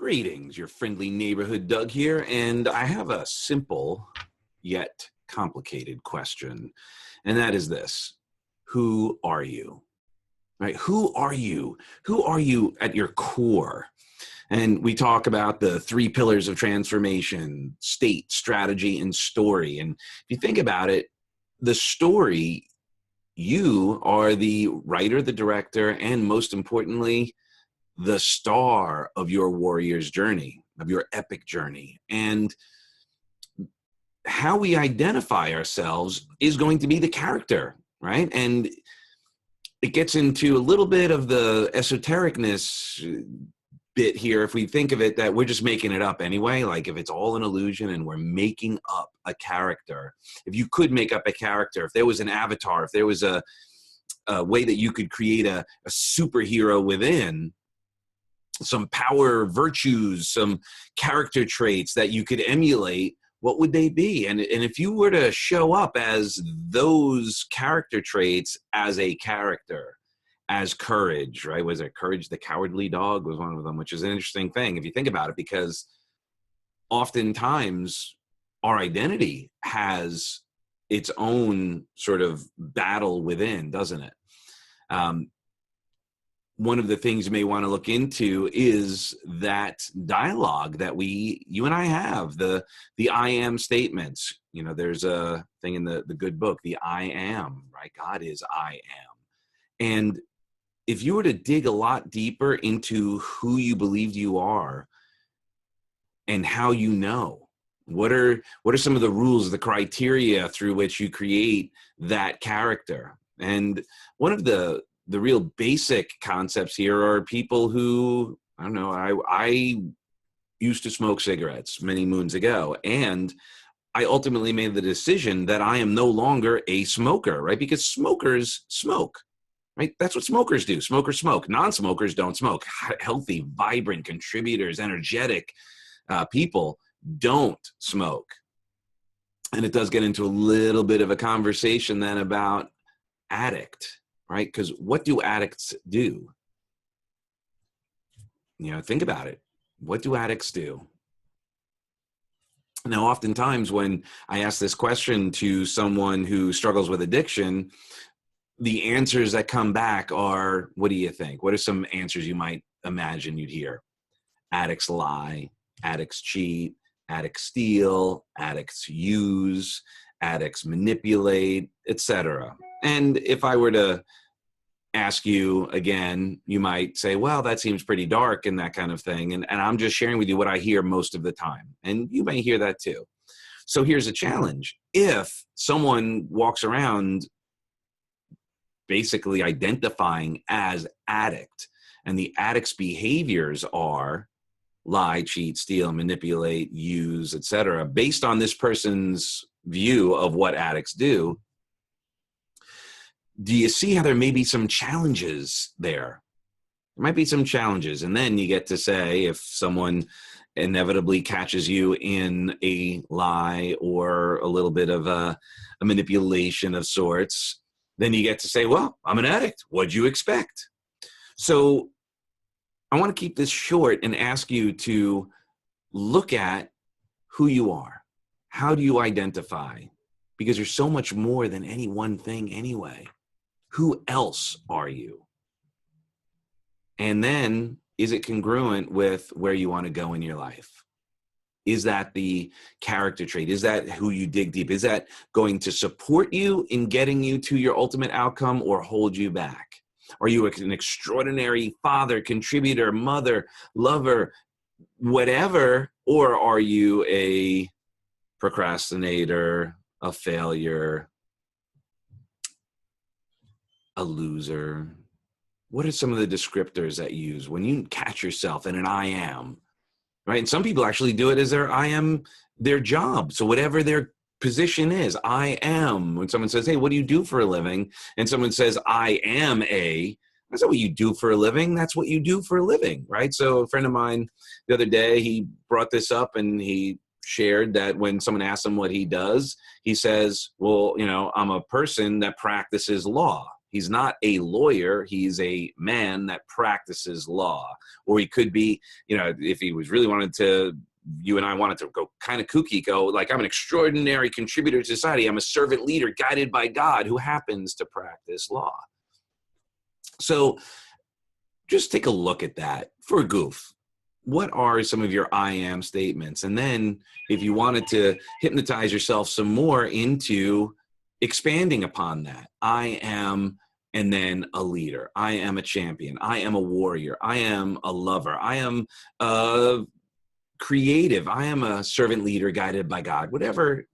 Greetings, your friendly neighborhood Doug here, and I have a simple yet complicated question, and that is this. Who are you? Right? Who are you? Who are you at your core? And we talk about the three pillars of transformation: state, strategy, and story. And if you think about it, the story, you are the writer, the director, and most importantly, the star of your warrior's journey, of your epic journey. And how we identify ourselves is going to be the character, right? And it gets into a little bit of the esotericness bit here if we think of it that we're just making it up anyway, like if it's all an illusion and we're making up a character. If you could make up a character, if there was an avatar, if there was a way that you could create a superhero within, some power virtues, some character traits that you could emulate, what would they be? And if you were to show up as those character traits as a character, as Courage, right? Was it Courage the Cowardly Dog was one of them, which is an interesting thing if you think about it, because oftentimes our identity has its own sort of battle within, doesn't it? One of the things you may want to look into is that dialogue that you and I have, the I am statements. You know, there's a thing in the good book, the I am, right? God is I am. And if you were to dig a lot deeper into who you believed you are and how you know, what are some of the rules, the criteria through which you create that character? And one of the real basic concepts here are people who, I don't know, I used to smoke cigarettes many moons ago, and I ultimately made the decision that I am no longer a smoker, right? Because smokers smoke, right? That's what smokers do. Smokers smoke. Non-smokers don't smoke. Healthy, vibrant contributors, energetic people don't smoke. And it does get into a little bit of a conversation then about addict, right? Because what do addicts do? You know, think about it. What do addicts do? Now, oftentimes when I ask this question to someone who struggles with addiction, the answers that come back are, what do you think? What are some answers you might imagine you'd hear? Addicts lie, addicts cheat, addicts steal, addicts use, addicts manipulate, etc. And if I were to ask you again, you might say, well, that seems pretty dark and that kind of thing. And I'm just sharing with you what I hear most of the time. And you may hear that too. So here's a challenge. If someone walks around basically identifying as addict, and the addict's behaviors are lie, cheat, steal, manipulate, use, etc., based on this person's view of what addicts do you see how there may be some challenges there? There might be some challenges. And then you get to say, if someone inevitably catches you in a lie or a little bit of a manipulation of sorts, then you get to say, well, I'm an addict. What'd you expect? So I want to keep this short and ask you to look at who you are. How do you identify? Because there's so much more than any one thing anyway. Who else are you? And then, is it congruent with where you want to go in your life? Is that the character trait? Is that who you dig deep? Is that going to support you in getting you to your ultimate outcome or hold you back? Are you an extraordinary father, contributor, mother, lover, whatever? Or are you a procrastinator, a failure, a loser? What are some of the descriptors that you use when you catch yourself in an I am, right? And some people actually do it as I am their job. So whatever their position is, I am. When someone says, hey, what do you do for a living? And someone says, I am that's not what you do for a living. That's what you do for a living, right? So a friend of mine the other day, he brought this up and he shared that when someone asks him what he does, he says, well, you know, I'm a person that practices law. He's not a lawyer. He's a man that practices law. Or he could be, if he was really wanted to, you and I wanted to go kind of kooky, go like, I'm an extraordinary contributor to society. I'm a servant leader guided by God who happens to practice law. So just take a look at that for a goof. What are some of your I am statements? And then if you wanted to hypnotize yourself some more into expanding upon that, I am, and then a leader. I am a champion. I am a warrior. I am a lover. I am creative. I am a servant leader guided by God. Whatever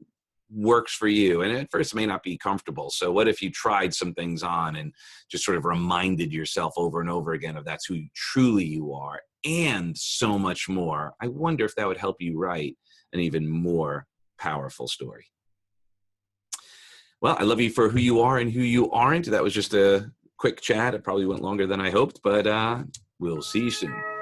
works for you. And at first it may not be comfortable. So what if you tried some things on and just sort of reminded yourself over and over again of that's who truly you are and so much more? I wonder if that would help you write an even more powerful story. Well, I love you for who you are and who you aren't. That was just a quick chat. It probably went longer than I hoped, but we'll see you soon.